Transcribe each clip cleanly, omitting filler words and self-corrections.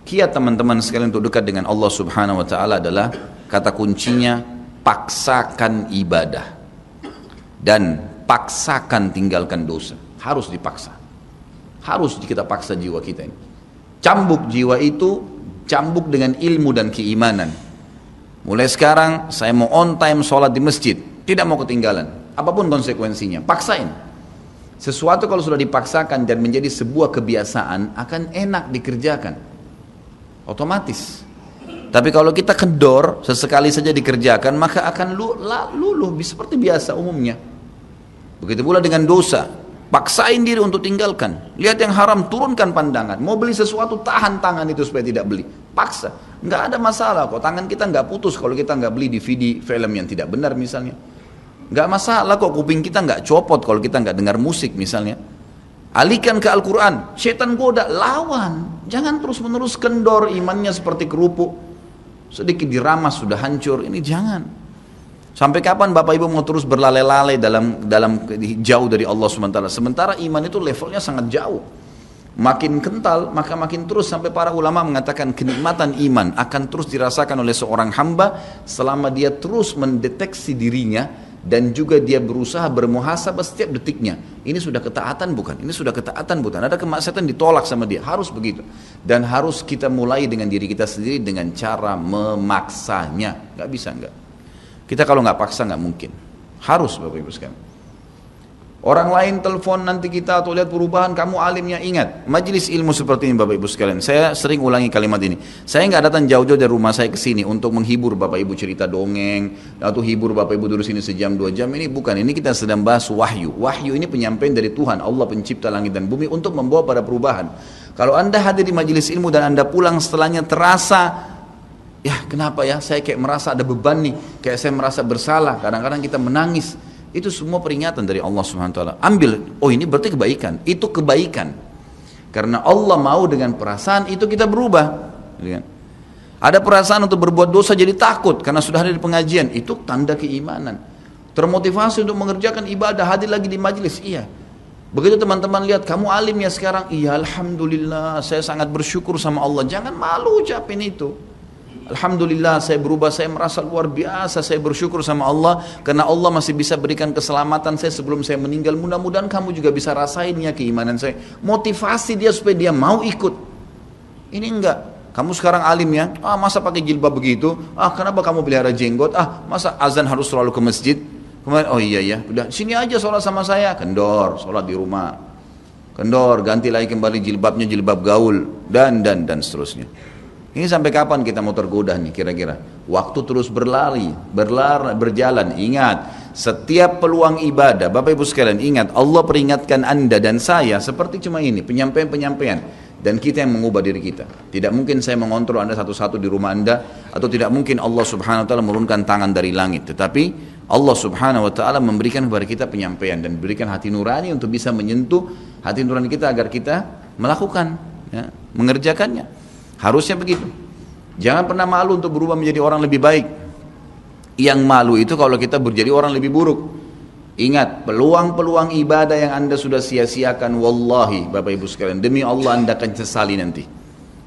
Kiat teman-teman sekalian untuk dekat dengan Allah Subhanahu wa taala adalah kata kuncinya paksakan ibadah dan paksakan tinggalkan dosa. Harus dipaksa. Harus kita paksa jiwa kita ini. Cambuk jiwa itu, cambuk dengan ilmu dan keimanan. Mulai sekarang saya mau on time sholat di masjid, tidak mau ketinggalan. Apapun konsekuensinya, paksain. Sesuatu kalau sudah dipaksakan dan menjadi sebuah kebiasaan akan enak dikerjakan. Otomatis. Tapi kalau kita kendor, sesekali saja dikerjakan, maka akan luluh seperti biasa umumnya. Begitu pula dengan dosa. Paksain diri untuk tinggalkan. Lihat yang haram, turunkan pandangan. Mau beli sesuatu, tahan tangan itu supaya tidak beli. Paksa. Nggak ada masalah kok. Tangan kita nggak putus kalau kita nggak beli DVD film yang tidak benar misalnya. Nggak masalah kok. Kuping kita nggak copot kalau kita nggak dengar musik misalnya. Alihkan ke Al-Quran. Setan goda, lawan. Jangan terus-menerus kendor imannya seperti kerupuk. Sedikit diramas sudah hancur. Ini jangan. Sampai kapan Bapak Ibu mau terus berlale-lale dalam jauh dari Allah SWT? Sementara iman itu levelnya sangat jauh. Makin kental, maka makin terus, sampai para ulama mengatakan kenikmatan iman akan terus dirasakan oleh seorang hamba selama dia terus mendeteksi dirinya dan juga dia berusaha bermuhasabah setiap detiknya. Ini sudah ketaatan bukan? Ini sudah ketaatan bukan? Ada kemaksiatan ditolak sama dia. Harus begitu. Dan harus kita mulai dengan diri kita sendiri dengan cara memaksanya. Gak bisa enggak. Kita kalau nggak paksa nggak mungkin. Harus Bapak Ibu sekalian. Orang lain telepon nanti kita atau lihat perubahan, kamu alimnya, ingat. Majelis ilmu seperti ini Bapak Ibu sekalian. Saya sering ulangi kalimat ini. Saya nggak datang jauh-jauh dari rumah saya ke sini untuk menghibur Bapak Ibu cerita dongeng atau hibur Bapak Ibu duduk sini sejam 2 jam. Ini bukan. Ini kita sedang bahas wahyu. Wahyu ini penyampaian dari Tuhan, Allah pencipta langit dan bumi untuk membawa pada perubahan. Kalau Anda hadir di majelis ilmu dan Anda pulang setelahnya terasa, ya kenapa ya, saya kayak merasa ada beban nih, kayak saya merasa bersalah, kadang-kadang kita menangis. Itu semua peringatan dari Allah Subhanahu wa taala. Ambil, oh ini berarti kebaikan, itu kebaikan. Karena Allah mau dengan perasaan itu kita berubah. Ada perasaan untuk berbuat dosa jadi takut karena sudah ada di pengajian, itu tanda keimanan. Termotivasi untuk mengerjakan ibadah, hadir lagi di majelis, iya. Begitu teman-teman lihat, kamu alim ya sekarang, iya alhamdulillah, saya sangat bersyukur sama Allah. Jangan malu ucapin itu. Alhamdulillah saya berubah, saya merasa luar biasa, saya bersyukur sama Allah karena Allah masih bisa berikan keselamatan saya sebelum saya meninggal. Mudah-mudahan kamu juga bisa rasainnya keimanan saya. Motivasi dia supaya dia mau ikut. Ini enggak. Kamu sekarang alim ya, masa pakai jilbab begitu? Kenapa kamu pelihara jenggot? Masa azan harus selalu ke masjid? Kemudian, oh iya ya, udah sini aja sholat sama saya. Kendor, sholat di rumah. Kendor, ganti lagi kembali jilbabnya jilbab gaul dan seterusnya. Ini sampai kapan kita mau tergoda nih kira-kira? Waktu terus berjalan. Ingat, setiap peluang ibadah, Bapak Ibu sekalian ingat, Allah peringatkan Anda dan saya seperti cuma ini, penyampaian. Dan kita yang mengubah diri kita. Tidak mungkin saya mengontrol Anda satu-satu di rumah Anda, atau tidak mungkin Allah Subhanahu wa taala menurunkan tangan dari langit. Tetapi Allah Subhanahu wa taala memberikan kepada kita penyampaian dan berikan hati nurani untuk bisa menyentuh hati nurani kita agar kita melakukan, ya, mengerjakannya. Harusnya begitu. Jangan pernah malu untuk berubah menjadi orang lebih baik. Yang malu itu kalau kita menjadi orang lebih buruk. Ingat, peluang-peluang ibadah yang Anda sudah sia-siakan, wallahi Bapak Ibu sekalian, demi Allah Anda akan sesali nanti.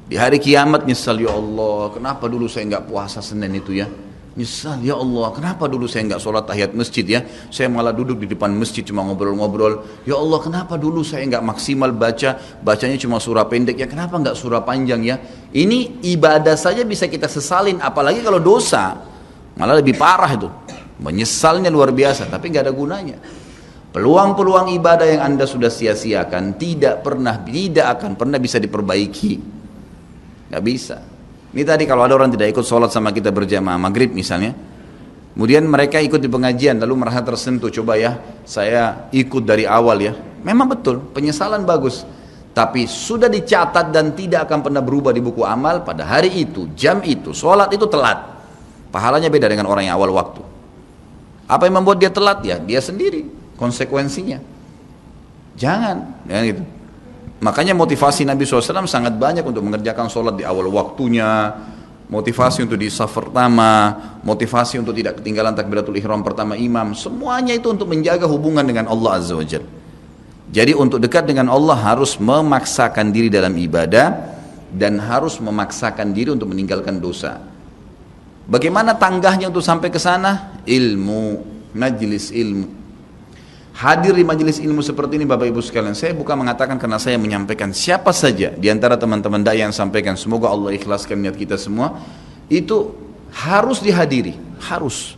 Di hari kiamat nyesal, ya Allah, kenapa dulu saya enggak puasa Senin itu ya? Nyesal, ya Allah, kenapa dulu saya enggak sholat tahiyat masjid ya? Saya malah duduk di depan masjid cuma ngobrol-ngobrol. Ya Allah, kenapa dulu saya enggak maksimal bacanya cuma surah pendek ya? Kenapa enggak surah panjang ya? Ini ibadah saja bisa kita sesalin, apalagi kalau dosa. Malah lebih parah itu. Menyesalnya luar biasa, tapi enggak ada gunanya. Peluang-peluang ibadah yang Anda sudah sia-siakan tidak akan pernah bisa diperbaiki. Enggak bisa. Ini tadi kalau ada orang tidak ikut sholat sama kita berjamaah maghrib misalnya, kemudian mereka ikut di pengajian lalu merasa tersentuh, coba ya saya ikut dari awal ya, memang betul penyesalan bagus, tapi sudah dicatat dan tidak akan pernah berubah di buku amal. Pada hari itu, jam itu, sholat itu telat, pahalanya beda dengan orang yang awal waktu. Apa yang membuat dia telat? Ya dia sendiri, konsekuensinya. Jangan gitu. Makanya motivasi Nabi SAW sangat banyak untuk mengerjakan sholat di awal waktunya, motivasi untuk di saf pertama, motivasi untuk tidak ketinggalan takbiratul ihram pertama imam. Semuanya itu untuk menjaga hubungan dengan Allah Azza wa Jalla. Jadi untuk dekat dengan Allah harus memaksakan diri dalam ibadah dan harus memaksakan diri untuk meninggalkan dosa. Bagaimana tangganya untuk sampai ke sana? Ilmu, majelis ilmu. Hadir di majelis ilmu seperti ini Bapak Ibu sekalian, saya bukan mengatakan karena saya menyampaikan, siapa saja di antara teman-teman dai yang sampaikan, semoga Allah ikhlaskan niat kita semua, itu harus dihadiri, harus.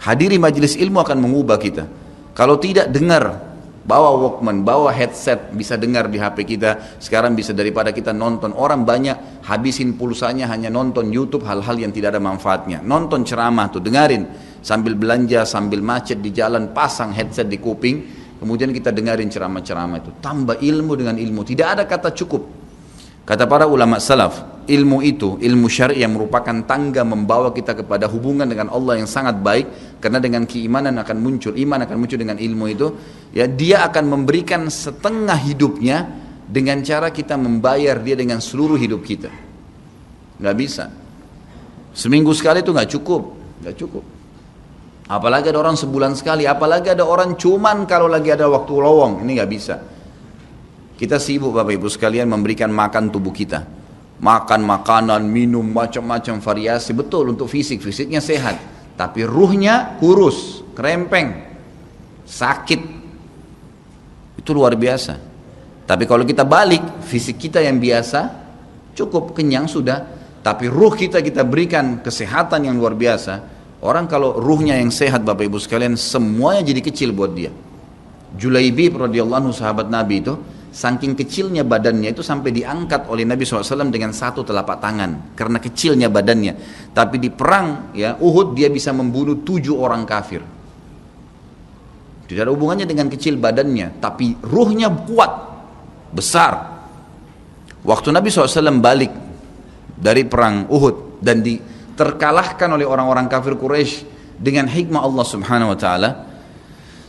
Hadiri majelis ilmu akan mengubah kita. Kalau tidak, dengar, bawa Walkman, bawa headset, bisa dengar di HP kita. Sekarang bisa daripada kita nonton, orang banyak habisin pulsanya hanya nonton YouTube hal-hal yang tidak ada manfaatnya. Nonton ceramah tuh, dengarin. Sambil belanja, sambil macet di jalan, pasang headset di kuping, kemudian kita dengarin ceramah-ceramah itu. Tambah ilmu dengan ilmu, tidak ada kata cukup. Kata para ulama salaf, ilmu itu, ilmu syar'i yang merupakan tangga membawa kita kepada hubungan dengan Allah yang sangat baik, karena dengan keimanan akan muncul, iman akan muncul dengan ilmu itu, ya dia akan memberikan setengah hidupnya dengan cara kita membayar dia dengan seluruh hidup kita. Nggak bisa. Seminggu sekali itu nggak cukup, nggak cukup. Apalagi ada orang sebulan sekali, apalagi ada orang cuman kalau lagi ada waktu lowong, ini nggak bisa. Kita sibuk Bapak Ibu sekalian memberikan makan tubuh kita, makan makanan, minum macam-macam variasi, betul untuk fisiknya sehat, tapi ruhnya kurus, kerempeng, sakit, itu luar biasa. Tapi kalau kita balik, fisik kita yang biasa cukup kenyang sudah, tapi ruh kita berikan kesehatan yang luar biasa. Orang kalau ruhnya yang sehat Bapak Ibu sekalian, semuanya jadi kecil buat dia. Julaibib radhiyallahu anhu sahabat Nabi itu, saking kecilnya badannya itu sampai diangkat oleh Nabi SAW dengan satu telapak tangan, karena kecilnya badannya. Tapi di perang ya Uhud dia bisa membunuh 7 orang kafir. Tidak ada hubungannya dengan kecil badannya, tapi ruhnya kuat, besar. Waktu Nabi SAW balik dari perang Uhud dan terkalahkan oleh orang-orang kafir Quraisy dengan hikmah Allah Subhanahu wa taala,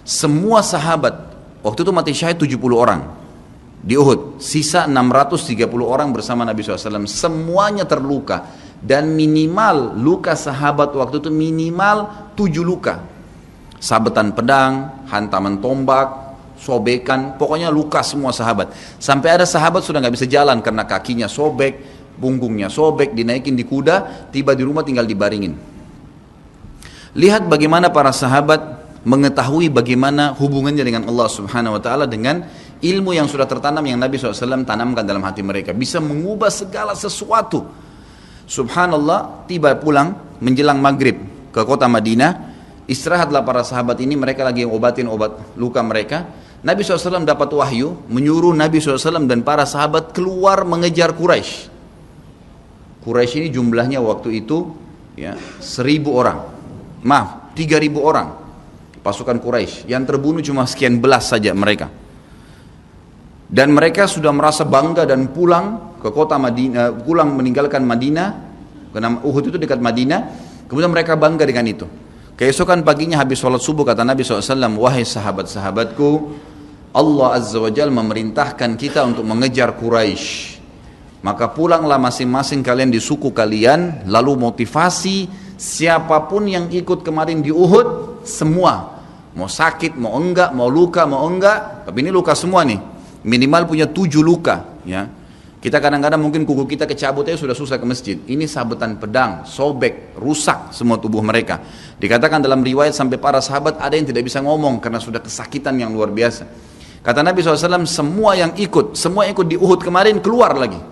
semua sahabat waktu itu mati syahid 70 orang di Uhud, sisa 630 orang bersama Nabi SAW, semuanya terluka, dan minimal luka sahabat waktu itu minimal 7 luka, sabetan pedang, hantaman tombak, sobekan, pokoknya luka semua sahabat. Sampai ada sahabat sudah nggak bisa jalan karena kakinya sobek, punggungnya sobek, dinaikin di kuda, tiba di rumah tinggal dibaringin. Lihat bagaimana para sahabat mengetahui bagaimana hubungannya dengan Allah Subhanahu wa taala dengan ilmu yang sudah tertanam yang Nabi SAW tanamkan dalam hati mereka, bisa mengubah segala sesuatu. Subhanallah, tiba pulang menjelang maghrib ke kota Madinah, istirahatlah para sahabat ini, mereka lagi obatin obat luka mereka. Nabi SAW dapat wahyu menyuruh Nabi SAW dan para sahabat keluar mengejar Quraisy. Quraisy ini jumlahnya waktu itu ya 1.000 orang, 3.000 orang pasukan Quraisy, yang terbunuh cuma sekian belas saja mereka. Dan mereka sudah merasa bangga dan pulang ke kota Madinah, pulang meninggalkan Madinah, karena Uhud itu dekat Madinah. Kemudian mereka bangga dengan itu. Keesokan paginya habis sholat subuh kata Nabi SAW, wahai sahabat-sahabatku, Allah Azza wa Jalla memerintahkan kita untuk mengejar Quraisy. Maka pulanglah masing-masing kalian di suku kalian, lalu motivasi siapapun yang ikut kemarin di Uhud, semua, mau sakit, mau enggak, mau luka, mau enggak, tapi ini luka semua nih, minimal punya 7 luka ya. Kita kadang-kadang mungkin kuku kita kecabut aja sudah susah ke masjid, ini sabetan pedang, sobek, rusak semua tubuh mereka. Dikatakan dalam riwayat sampai para sahabat ada yang tidak bisa ngomong karena sudah kesakitan yang luar biasa. Kata Nabi SAW, semua yang ikut di Uhud kemarin keluar lagi.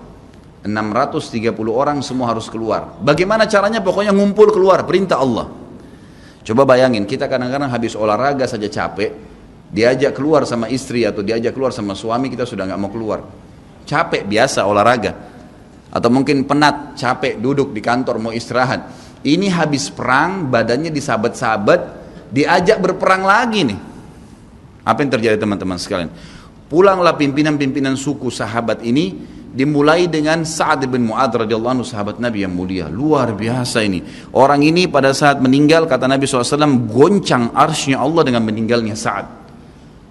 630 orang semua harus keluar. Bagaimana caranya? Pokoknya ngumpul keluar, perintah Allah. Coba bayangin, kita kadang-kadang habis olahraga saja capek, diajak keluar sama istri atau diajak keluar sama suami, kita sudah nggak mau keluar. Capek biasa olahraga. Atau mungkin penat, capek duduk di kantor mau istirahat. Ini habis perang, badannya disabet-sabet, diajak berperang lagi nih. Apa yang terjadi teman-teman sekalian? Pulanglah pimpinan-pimpinan suku sahabat ini, dimulai dengan Sa'ad bin Mu'adz radhiyallahu anhu, sahabat Nabi yang mulia, luar biasa ini. Orang ini pada saat meninggal, kata Nabi SAW, goncang arsy-Nya Allah dengan meninggalnya Sa'ad.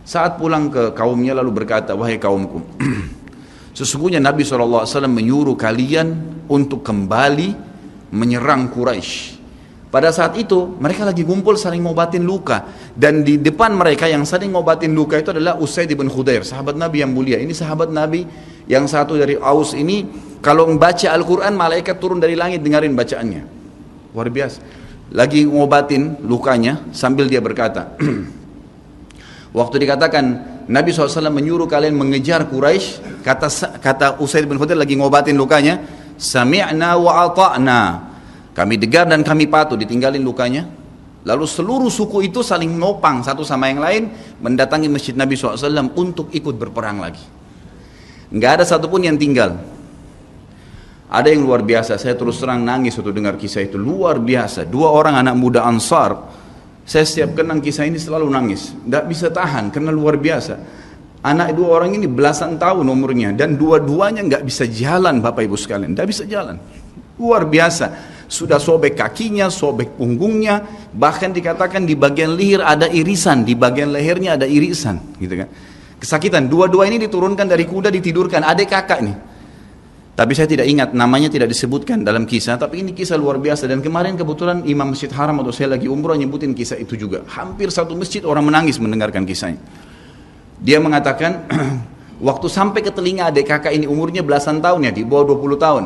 Saat pulang ke kaumnya lalu berkata, wahai kaumku, sesungguhnya Nabi SAW menyuruh kalian untuk kembali menyerang Quraisy. Pada saat itu mereka lagi ngumpul saling ngobatin luka, dan di depan mereka yang saling ngobatin luka itu adalah Usaid bin Khudair, sahabat Nabi yang mulia. Ini sahabat Nabi yang satu dari Aus ini, kalau membaca Al-Quran malaikat turun dari langit dengarin bacaannya, luar biasa. Lagi ngobatin lukanya sambil dia berkata, waktu dikatakan Nabi SAW menyuruh kalian mengejar Quraisy, kata Usaid bin Khudair lagi ngobatin lukanya, sami'na wa ata'na, kami dengar dan kami patuh, ditinggalin lukanya. Lalu seluruh suku itu saling nopang satu sama yang lain, mendatangi masjid Nabi SAW untuk ikut berperang lagi. Nggak ada satupun yang tinggal. Ada yang luar biasa, saya terus terang nangis waktu dengar kisah itu, luar biasa. 2 orang anak muda Ansar, saya setiap kenang kisah ini selalu nangis, nggak bisa tahan karena luar biasa. Anak 2 orang ini belasan tahun umurnya, dan dua-duanya nggak bisa jalan, Bapak Ibu sekalian, nggak bisa jalan. Luar biasa. Sudah sobek kakinya, sobek punggungnya, bahkan dikatakan di bagian leher ada irisan, di bagian lehernya ada irisan, gitu kan. Kesakitan. Dua-dua ini diturunkan dari kuda, ditidurkan, adik kakak nih. Tapi saya tidak ingat, namanya tidak disebutkan dalam kisah, tapi ini kisah luar biasa. Dan kemarin kebetulan Imam Masjid Haram atau saya lagi umroh nyebutin kisah itu juga. Hampir satu masjid orang menangis mendengarkan kisahnya. Dia mengatakan, waktu sampai ke telinga adik kakak ini umurnya belasan tahun ya, di bawah 20 tahun.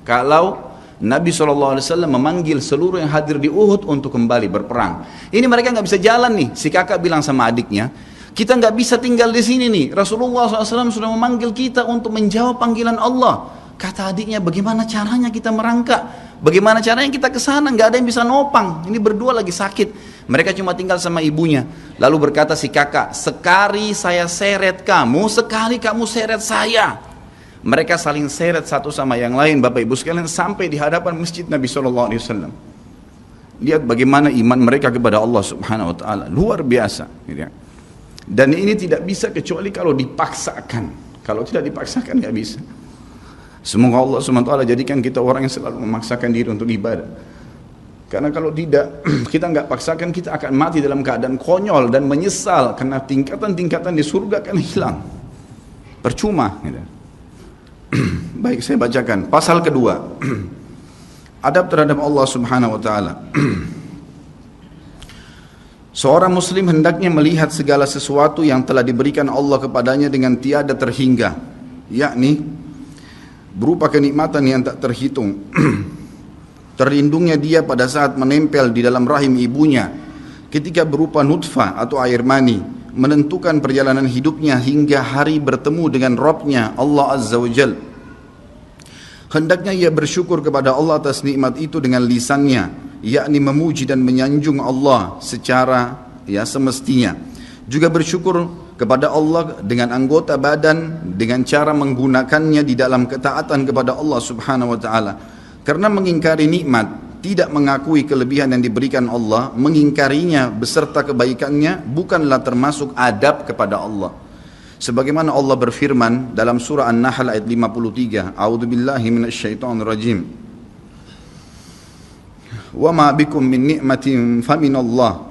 Kalau Nabi SAW memanggil seluruh yang hadir di Uhud untuk kembali berperang. Ini mereka nggak bisa jalan nih. Si kakak bilang sama adiknya, kita nggak bisa tinggal di sini nih. Rasulullah SAW sudah memanggil kita untuk menjawab panggilan Allah. Kata adiknya, bagaimana caranya kita merangkak? Bagaimana caranya kita ke sana? Nggak ada yang bisa nopang. Ini berdua lagi sakit. Mereka cuma tinggal sama ibunya. Lalu berkata si kakak, sekali saya seret kamu, sekali kamu seret saya. Mereka saling seret satu sama yang lain, Bapak Ibu sekalian, sampai di hadapan masjid Nabi SAW. Lihat bagaimana iman mereka kepada Allah Subhanahu Wa Taala, luar biasa. Dan ini tidak bisa kecuali kalau dipaksakan. Kalau tidak dipaksakan nggak bisa. Semoga Allah Subhanahu Wa Taala jadikan kita orang yang selalu memaksakan diri untuk ibadah. Karena kalau tidak, kita nggak paksakan, kita akan mati dalam keadaan konyol dan menyesal, karena tingkatan-tingkatan di surga akan hilang. Percuma. Baik, saya bacakan pasal kedua. Adab terhadap Allah Subhanahu wa taala. Seorang muslim hendaknya melihat segala sesuatu yang telah diberikan Allah kepadanya dengan tiada terhingga, yakni berupa kenikmatan yang tak terhitung. Terlindungnya dia pada saat menempel di dalam rahim ibunya, ketika berupa nutfah atau air mani, menentukan perjalanan hidupnya hingga hari bertemu dengan Rabbnya Allah Azza wa Jal. Hendaknya ia bersyukur kepada Allah atas nikmat itu dengan lisannya, yakni memuji dan menyanjung Allah secara semestinya. Juga bersyukur kepada Allah dengan anggota badan, dengan cara menggunakannya di dalam ketaatan kepada Allah Subhanahu wa taala. Karena mengingkari nikmat, tidak mengakui kelebihan yang diberikan Allah, mengingkarinya beserta kebaikannya, bukanlah termasuk adab kepada Allah. Sebagaimana Allah berfirman dalam surah An-Nahl ayat 53, A'udzubillahi minasyaitonirrajim. Wa ma bikum min ni'matin faminallah.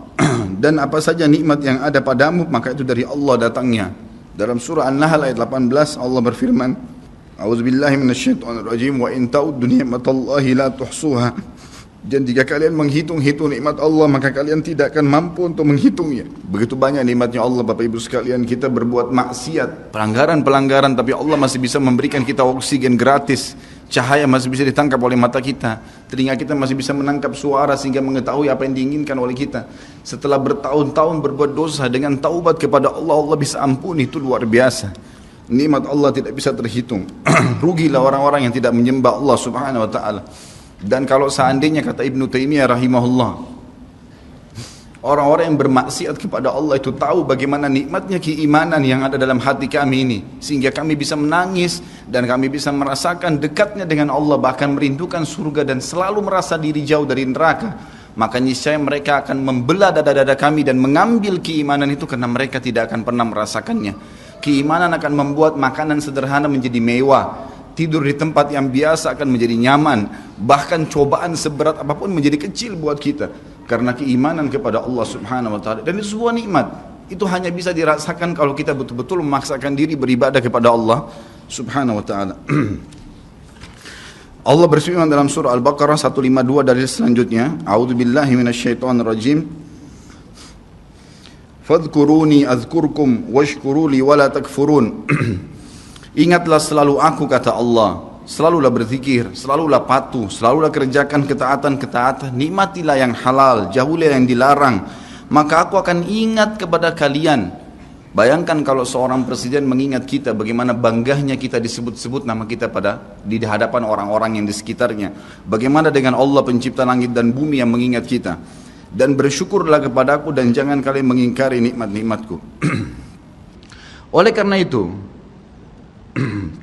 Dan apa saja nikmat yang ada padamu, maka itu dari Allah datangnya. Dalam surah An-Nahl ayat 18 Allah berfirman, A'udzubillahi minasyaitonirrajim, wa in ta'uddu ni'matallahi la tuhsuha. Dan jika kalian menghitung-hitung nikmat Allah, maka kalian tidak akan mampu untuk menghitungnya. Begitu banyak nikmatnya Allah, Bapak Ibu sekalian. Kita berbuat maksiat, pelanggaran-pelanggaran, tapi Allah masih bisa memberikan kita oksigen gratis. Cahaya masih bisa ditangkap oleh mata kita. Telinga kita masih bisa menangkap suara sehingga mengetahui apa yang diinginkan oleh kita. Setelah bertahun-tahun berbuat dosa, dengan taubat kepada Allah, Allah bisa ampuni. Itu luar biasa. Nikmat Allah tidak bisa terhitung. Rugilah orang-orang yang tidak menyembah Allah Subhanahu wa taala. Dan kalau seandainya, kata Ibnu Taimiyah rahimahullah, orang-orang yang bermaksiat kepada Allah itu tahu bagaimana nikmatnya keimanan yang ada dalam hati kami ini, sehingga kami bisa menangis dan kami bisa merasakan dekatnya dengan Allah, bahkan merindukan surga dan selalu merasa diri jauh dari neraka, maka niscaya mereka akan membelah dada-dada kami dan mengambil keimanan itu, karena mereka tidak akan pernah merasakannya. Keimanan akan membuat makanan sederhana menjadi mewah, tidur di tempat yang biasa akan menjadi nyaman, bahkan cobaan seberat apapun menjadi kecil buat kita karena keimanan kepada Allah Subhanahu wa taala. Dan itu sebuah nikmat. Itu hanya bisa dirasakan kalau kita betul-betul memaksakan diri beribadah kepada Allah Subhanahu wa taala. Allah berfirman dalam surah Al-Baqarah 152 dari selanjutnya, A'udzubillahi minasyaitonirrajim. Fadhkuruni azkurkum washkuruli wala takfurun. Ingatlah selalu aku, kata Allah. Selalulah berzikir, selalulah patuh, selalulah kerjakan ketaatan-ketaatan. Nikmatilah yang halal, jauhilah yang dilarang. Maka aku akan ingat kepada kalian. Bayangkan kalau seorang presiden mengingat kita, bagaimana bangganya kita disebut-sebut nama kita di hadapan orang-orang yang di sekitarnya. Bagaimana dengan Allah pencipta langit dan bumi yang mengingat kita. Dan bersyukurlah kepadaku dan jangan kalian mengingkari nikmat-nikmatku. Oleh karena itu,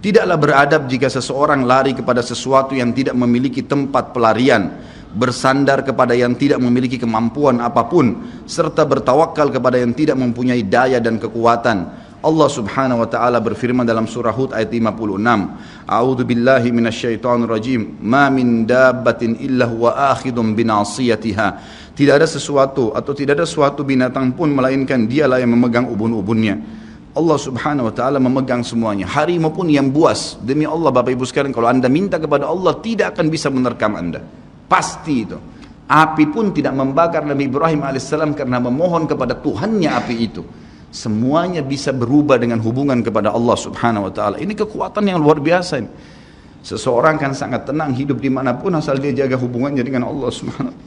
tidaklah beradab jika seseorang lari kepada sesuatu yang tidak memiliki tempat pelarian, bersandar kepada yang tidak memiliki kemampuan apapun, serta bertawakal kepada yang tidak mempunyai daya dan kekuatan. Allah subhanahu wa ta'ala berfirman dalam surah Hud ayat 56, A'udzu billahi minasyaitonir rajim, ma min dabbatin illa huwa akhidun binasiyatiha. Tidak ada sesuatu atau tidak ada suatu binatang pun melainkan dialah yang memegang ubun-ubunnya. Allah subhanahu wa ta'ala memegang semuanya. Harimau pun yang buas. Demi Allah Bapak Ibu sekalian, kalau anda minta kepada Allah, tidak akan bisa menerkam anda. Pasti itu. Api pun tidak membakar Nabi Ibrahim alaihissalam karena memohon kepada Tuhannya api itu. Semuanya bisa berubah dengan hubungan kepada Allah subhanahu wa ta'ala. Ini kekuatan yang luar biasa ini. Seseorang kan sangat tenang hidup dimanapun asal dia jaga hubungannya dengan Allah subhanahu wa ta'ala.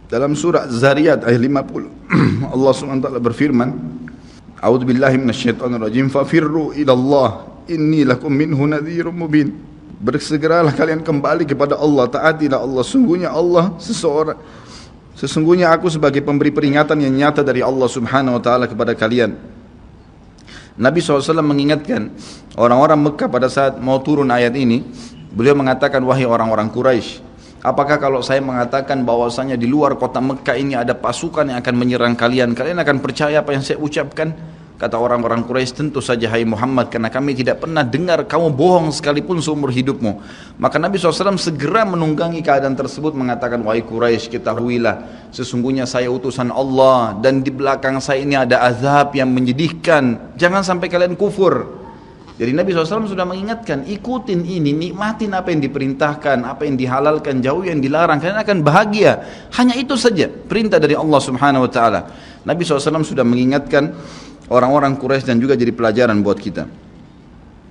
Dalam surah Zariyat ayat 50 Allah subhanahu wa ta'ala berfirman, A'udzu billahi minasyaitonir rajim, fafirru ilallah inni lakum minhu nadhirun mubin. Bersegeralah kalian kembali kepada Allah, taatilah Allah. Sesungguhnya aku sebagai pemberi peringatan yang nyata dari Allah subhanahu wa ta'ala kepada kalian. Nabi SAW mengingatkan orang-orang Mekah pada saat mau turun ayat ini. Beliau mengatakan, wahai orang-orang Quraisy, apakah kalau saya mengatakan bahwasanya di luar kota Mekah ini ada pasukan yang akan menyerang kalian, kalian akan percaya apa yang saya ucapkan? Kata orang-orang Quraisy, tentu saja hai Muhammad, karena kami tidak pernah dengar kamu bohong sekalipun seumur hidupmu. Maka Nabi SAW segera menunggangi keadaan tersebut, mengatakan, wahai Quraisy, ketahuilah sesungguhnya saya utusan Allah dan di belakang saya ini ada azab yang menyedihkan. Jangan sampai kalian kufur. Jadi Nabi SAW sudah mengingatkan, ikutin ini, nikmatin apa yang diperintahkan, apa yang dihalalkan, jauh yang dilarang, kalian akan bahagia. Hanya itu saja perintah dari Allah Subhanahu Wa Taala. Nabi SAW sudah mengingatkan orang-orang Quraisy dan juga jadi pelajaran buat kita.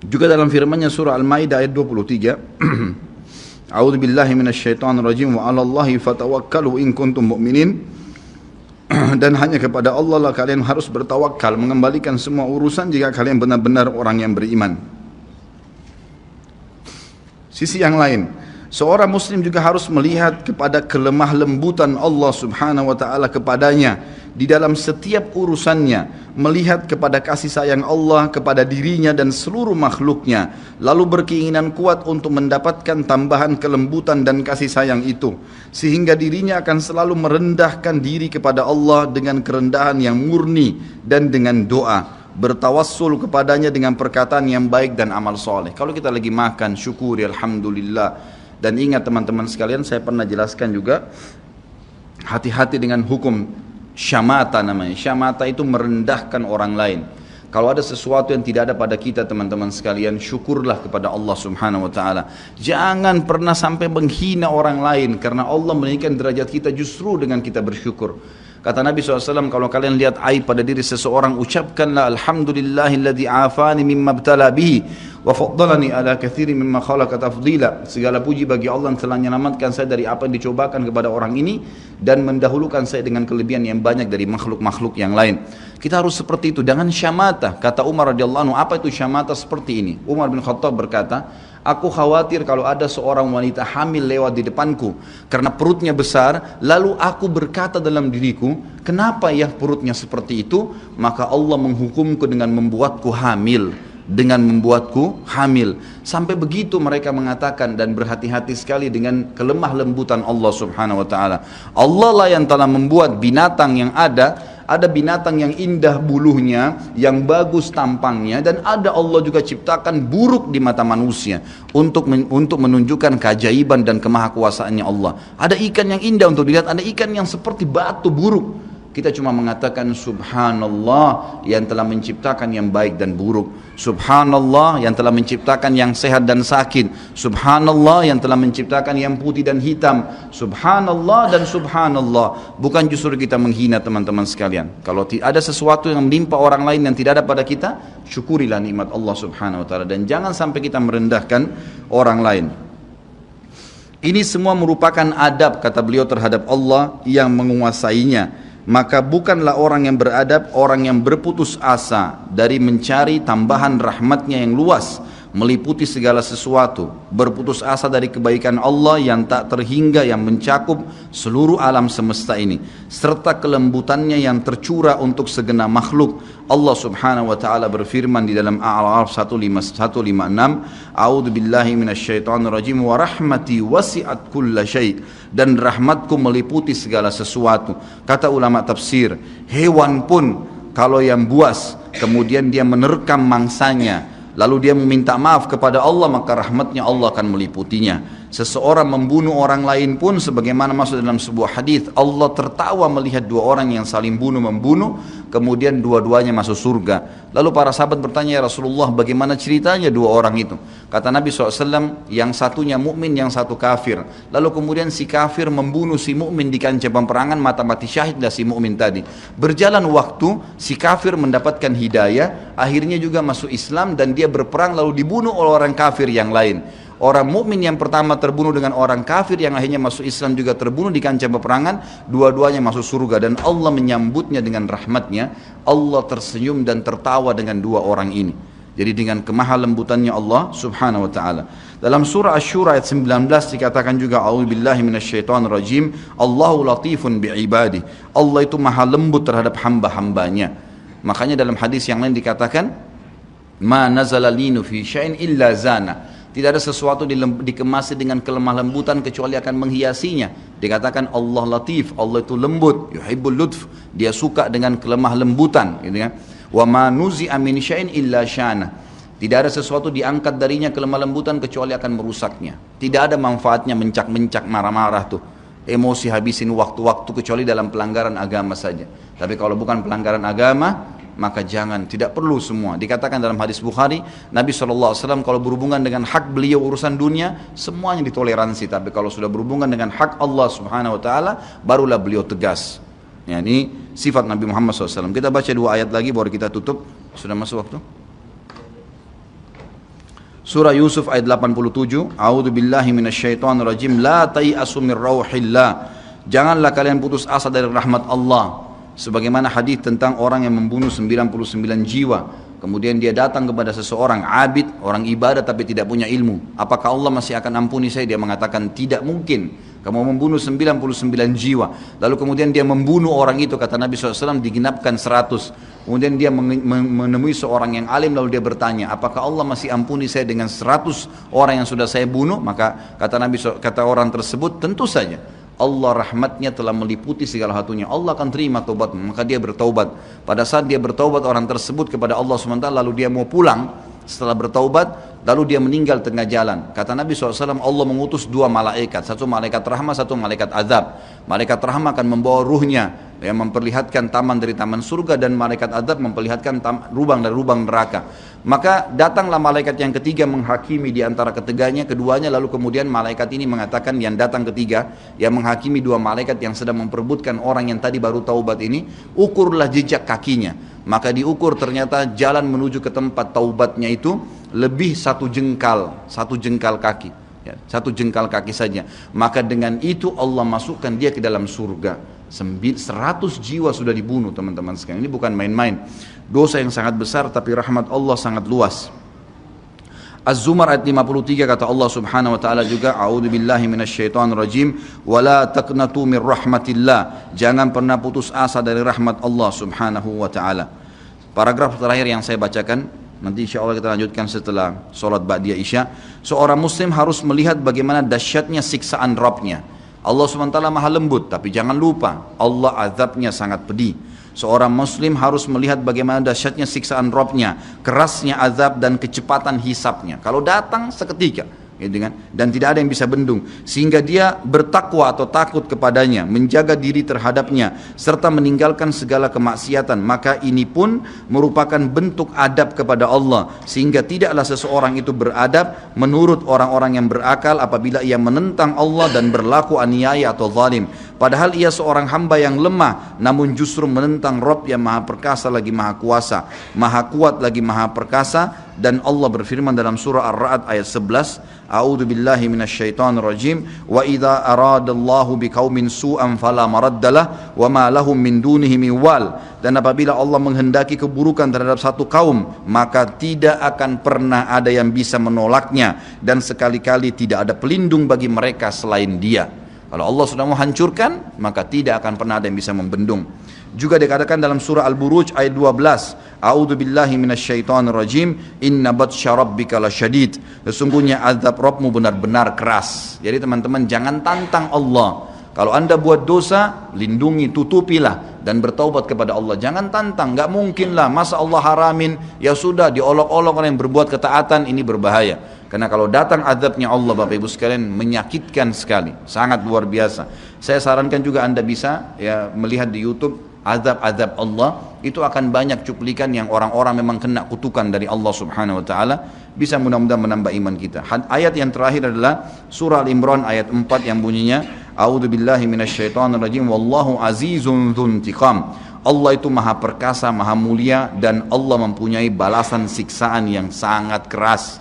Juga dalam firman-Nya surah Al-Maidah ayat 23, A'udzu billahi minasyaitonir rajim wa 'alallahi fatawakkalu in kuntum mu'minin. Dan hanya kepada Allah lah kalian harus bertawakal, mengembalikan semua urusan jika kalian benar-benar orang yang beriman. Sisi yang lain, seorang muslim juga harus melihat kepada kelemah lembutan Allah subhanahu wa ta'ala kepadanya di dalam setiap urusannya, melihat kepada kasih sayang Allah kepada dirinya dan seluruh makhluknya, lalu berkeinginan kuat untuk mendapatkan tambahan kelembutan dan kasih sayang itu, sehingga dirinya akan selalu merendahkan diri kepada Allah dengan kerendahan yang murni dan dengan doa, bertawassul kepadanya dengan perkataan yang baik dan amal soleh. Kalau kita lagi makan, syukuri alhamdulillah. Dan ingat teman-teman sekalian, saya pernah jelaskan juga, hati-hati dengan hukum syamata namanya. Syamata itu merendahkan orang lain. Kalau ada sesuatu yang tidak ada pada kita teman-teman sekalian, syukurlah kepada Allah subhanahu wa ta'ala. Jangan pernah sampai menghina orang lain, karena Allah meninggikan derajat kita justru dengan kita bersyukur. Kata Nabi SAW, kalau kalian lihat aib pada diri seseorang, ucapkanlah alhamdulillahilladzi afani mimma btala bihi wa faddalani ala katsiri mimma khalaqa tafdila. Segala puji bagi Allah yang telah menyelamatkan saya dari apa yang dicobakan kepada orang ini dan mendahulukan saya dengan kelebihan yang banyak dari makhluk-makhluk yang lain. Kita harus seperti itu, jangan syamata. Kata Umar radhiyallahu anhu, apa itu syamata seperti ini? Umar bin Khattab berkata, aku khawatir kalau ada seorang wanita hamil lewat di depanku karena perutnya besar, lalu aku berkata dalam diriku, kenapa ya perutnya seperti itu? Maka Allah menghukumku dengan membuatku hamil. Sampai begitu mereka mengatakan, dan berhati-hati sekali dengan kelemah lembutan Allah subhanahu wa ta'ala. Allah lah yang telah membuat binatang yang ada binatang yang indah bulunya, yang bagus tampangnya, dan ada Allah juga ciptakan buruk di mata manusia untuk menunjukkan keajaiban dan kemahakuasaannya Allah. Ada ikan yang indah untuk dilihat, ada ikan yang seperti batu buruk. Kita cuma mengatakan subhanallah yang telah menciptakan yang baik dan buruk. Subhanallah yang telah menciptakan yang sehat dan sakit. Subhanallah yang telah menciptakan yang putih dan hitam. Subhanallah dan subhanallah. Bukan justru kita menghina teman-teman sekalian. Kalau ada sesuatu yang menimpa orang lain yang tidak ada pada kita, syukurilah nikmat Allah subhanahu wa ta'ala. Dan jangan sampai kita merendahkan orang lain. Ini semua merupakan adab, kata beliau, terhadap Allah yang menguasainya. Maka bukanlah orang yang beradab, orang yang berputus asa dari mencari tambahan rahmatnya yang luas, meliputi segala sesuatu, berputus asa dari kebaikan Allah yang tak terhingga, yang mencakup seluruh alam semesta ini, serta kelembutannya yang tercurah untuk segenap makhluk. Allah subhanahu wa ta'ala berfirman di dalam A'raf 156, A'udzu billahi minasyaitonir rajim, wa rahmati wasi'at kulla syai', dan rahmatku meliputi segala sesuatu. Kata ulama tafsir, hewan pun kalau yang buas kemudian dia menerkam mangsanya, lalu dia meminta maaf kepada Allah, maka rahmatnya Allah akan meliputinya. Seseorang membunuh orang lain pun, sebagaimana masuk dalam sebuah hadis, Allah tertawa melihat dua orang yang saling membunuh, kemudian dua-duanya masuk surga. Lalu para sahabat bertanya, ya Rasulullah, bagaimana ceritanya dua orang itu? Kata Nabi SAW, yang satunya mukmin, yang satu kafir. Lalu kemudian si kafir membunuh si mukmin di kancah peperangan, mati syahidlah si mukmin tadi. Berjalan waktu, si kafir mendapatkan hidayah, akhirnya juga masuk Islam, dan dia berperang lalu dibunuh oleh orang kafir yang lain. Orang mukmin yang pertama terbunuh dengan orang kafir yang akhirnya masuk Islam juga terbunuh di kancah peperangan, dua-duanya masuk surga, dan Allah menyambutnya dengan rahmatnya. Allah tersenyum dan tertawa dengan dua orang ini. Jadi dengan kemahalembutannya Allah subhanahu wa ta'ala. Dalam surah Asy-Syura ayat 19 dikatakan juga, a'udzubillahi minasyaitonirrajim, Allahu latifun bi'ibadi. Allah itu maha lembut terhadap hamba-hambanya. Makanya dalam hadis yang lain dikatakan, ma nazala linu fi syai'in illa zana. Tidak ada sesuatu dikemasi dengan kelemah lembutan kecuali akan menghiasinya. Dikatakan Allah latif, Allah itu lembut, yuhibbul lutf, dia suka dengan kelemah lembutan, gitu kan. Wa ma nuzi'a min syai'in illa syana. Tidak ada sesuatu diangkat darinya kelemah lembutan kecuali akan merusaknya. Tidak ada manfaatnya mencak-mencak, marah-marah tuh. Emosi habisin waktu-waktu kecuali dalam pelanggaran agama saja. Tapi kalau bukan pelanggaran agama, maka jangan, tidak perlu semua. Dikatakan dalam hadis Bukhari, Nabi SAW kalau berhubungan dengan hak beliau urusan dunia, semuanya ditoleransi. Tapi kalau sudah berhubungan dengan hak Allah subhanahu wa ta'ala, barulah beliau tegas. Ya, ini sifat Nabi Muhammad SAW. Kita baca dua ayat lagi baru kita tutup. Sudah masuk waktu? Surah Yusuf ayat 87, A'udzu billahi minasyaitonir rajim, la tai'asu min rauhillah. Janganlah kalian putus asa dari rahmat Allah. Sebagaimana hadis tentang orang yang membunuh 99 jiwa, kemudian dia datang kepada seseorang abid, orang ibadah tapi tidak punya ilmu. Apakah Allah masih akan ampuni saya? Dia mengatakan tidak mungkin. Kamu membunuh 99 jiwa. Lalu kemudian dia membunuh orang itu, kata Nabi SAW, digenapkan 100. Kemudian dia menemui seorang yang alim, lalu dia bertanya, apakah Allah masih ampuni saya dengan 100 orang yang sudah saya bunuh? Maka kata Nabi, kata orang tersebut, tentu saja. Allah rahmatnya telah meliputi segala satunya. Allah akan terima taubatmu. Maka dia bertaubat. Pada saat dia bertaubat orang tersebut kepada Allah SWT, lalu dia mau pulang setelah bertaubat, lalu dia meninggal tengah jalan. Kata Nabi SAW, Allah mengutus dua malaikat, satu malaikat rahmah, satu malaikat azab. Malaikat rahmah akan membawa ruhnya yang memperlihatkan taman dari taman surga, dan malaikat azab memperlihatkan lubang dari lubang neraka. Maka datanglah malaikat yang ketiga menghakimi di antara keduanya, lalu kemudian malaikat ini mengatakan, yang datang ketiga yang menghakimi dua malaikat yang sedang memperebutkan orang yang tadi baru taubat ini, ukurlah jejak kakinya. Maka diukur, ternyata jalan menuju ke tempat taubatnya itu lebih satu jengkal kaki, ya, satu jengkal kaki saja. Maka dengan itu Allah masukkan dia ke dalam surga. 100 jiwa sudah dibunuh, teman-teman sekalian. Ini bukan main-main. Dosa yang sangat besar, tapi rahmat Allah sangat luas. Az-Zumar ayat 53 kata Allah subhanahu wa ta'ala juga, A'udzu billahi minasyaitonir rajim, wa la taqnatu min rahmatillah. Jangan pernah putus asa dari rahmat Allah subhanahu wa ta'ala. Paragraf terakhir yang saya bacakan, nanti insya Allah kita lanjutkan setelah sholat ba'diyah isya. Seorang muslim harus melihat bagaimana dahsyatnya siksaan Rabbnya. Allah SWT maha lembut, tapi jangan lupa Allah azabnya sangat pedih. Seorang muslim harus melihat bagaimana dahsyatnya siksaan Rabbnya, kerasnya azab dan kecepatan hisabnya. Kalau datang seketika, gitu kan? Dan tidak ada yang bisa bendung, sehingga dia bertakwa atau takut kepadanya, menjaga diri terhadapnya, serta meninggalkan segala kemaksiatan. Maka ini pun merupakan bentuk adab kepada Allah, sehingga tidaklah seseorang itu beradab menurut orang-orang yang berakal apabila ia menentang Allah dan berlaku aniaya atau zalim. Padahal ia seorang hamba yang lemah, namun justru menentang Rabb yang maha perkasa lagi maha kuasa, maha kuat lagi maha perkasa. Dan Allah berfirman dalam surah Ar-Ra'd ayat 11, A'udzu billahi minasyaitonir rajim, wa idza aradallahu biqaumin su'an fala maraddalah wa ma lahum min dunihi min wal. Dan apabila Allah menghendaki keburukan terhadap satu kaum, maka tidak akan pernah ada yang bisa menolaknya, dan sekali-kali tidak ada pelindung bagi mereka selain Dia. Kalau Allah sudah mau hancurkan, maka tidak akan pernah ada yang bisa membendung. Juga dikatakan dalam surah Al-Buruj ayat 12, A'udzu billahi minasyaitonir rajim, inna batsya rabbika lasyadid. Sesungguhnya azab Rabbmu benar-benar keras. Jadi teman-teman, jangan tantang Allah. Kalau Anda buat dosa, lindungi, tutupilah dan bertaubat kepada Allah. Jangan tantang, enggak mungkinlah masa Allah haramin, ya sudah diolok-olok orang yang berbuat ketaatan, ini berbahaya. Karena kalau datang azabnya Allah, Bapak Ibu sekalian, menyakitkan sekali, sangat luar biasa. Saya sarankan juga Anda bisa ya melihat di YouTube azab-azab Allah, itu akan banyak cuplikan yang orang-orang memang kena kutukan dari Allah Subhanahu wa taala. Bisa mudah-mudahan menambah iman kita. Ayat yang terakhir adalah surah Al-Imran ayat 4 yang bunyinya, A'udzu billahi minasyaitonir rajim, wallahu azizun dzuntiqam. Allah itu maha perkasa, maha mulia, dan Allah mempunyai balasan siksaan yang sangat keras.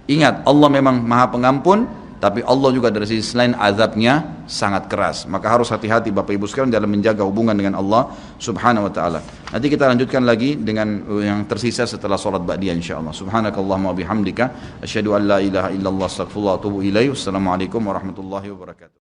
Ingat, Allah memang maha pengampun, tapi Allah juga dari sisi lain azabnya sangat keras. Maka harus hati-hati Bapak Ibu sekalian dalam menjaga hubungan dengan Allah Subhanahu wa taala. Nanti kita lanjutkan lagi dengan yang tersisa setelah salat ba'diyah insyaallah. Subhanakallahumma wa bihamdika asyhadu an la ilaha illallah astaghfirullah wa atubu ilaih. Wassalamualaikum warahmatullahi wabarakatuh.